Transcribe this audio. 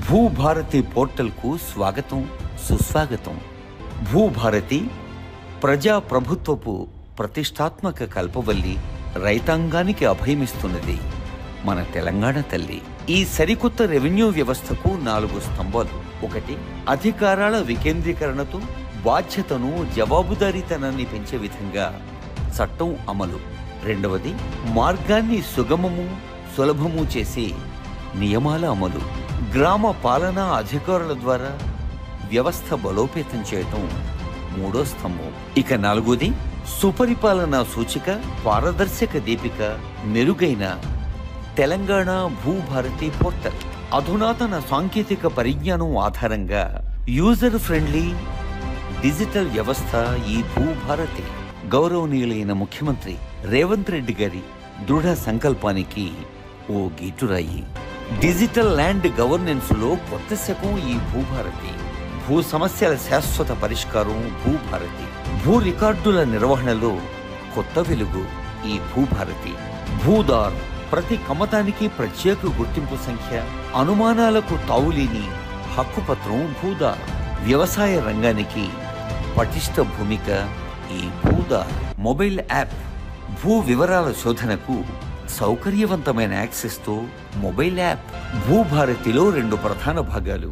భూభారతి పోర్టల్కు స్వాగతం, సుస్వాగతం. భూభారతి ప్రజాప్రభుత్వపు ప్రతిష్టాత్మక కల్పవల్లి, రైతాంగానికి అభయమిస్తున్నది మన తెలంగాణ తల్లి. ఈ సరికొత్త రెవెన్యూ వ్యవస్థకు 4 స్తంభాలు. 1, అధికారాల వికేంద్రీకరణతో బాధ్యతను, జవాబుదారీతనాన్ని పెంచే విధంగా చట్టం అమలు. 2, మార్గాన్ని సుగమము, సులభము చేసే నియమాల అమలు. గ్రామ పాలనా అధికారుల ద్వారా వ్యవస్థ బలోపేతం చేయటం 3వ స్తంభం. ఇక 4ది సుపరిపాలనా సూచిక, పారదర్శక దీపిక, మెరుగైన తెలంగాణ భూభారతి పోర్టల్. అధునాతన సాంకేతిక పరిజ్ఞానం ఆధారంగా యూజర్ ఫ్రెండ్లీ డిజిటల్ వ్యవస్థ ఈ భూభారతి. గౌరవనీయులైన ముఖ్యమంత్రి రేవంత్ రెడ్డి గారి దృఢ సంకల్పానికి ఓ గీటురాయి. డిజిటల్ ల్యాండ్ గవర్నెన్స్ లో కొత్త శకం ఈ భూభారతి. భూ సమస్యల శాశ్వత పరిష్కారం భూభారతి. భూ రికార్డుల నిర్వహణలో కొత్త వెలుగు ఈ భూభారతి. భూదార్ ప్రతి కమతానికి ప్రత్యేక గుర్తింపు సంఖ్య, అనుమానాలకు తావులేని హక్కుపత్రం భూదార్. వ్యవసాయ రంగానికి పటిష్ట భూమిక ఈ భూదార్. మొబైల్ యాప్ భూ వివరాల శోధనకు సౌకర్యవంతమైన యాక్సెస్తో మొబైల్ యాప్. భూభారతిలో 2 ప్రధాన భాగాలు.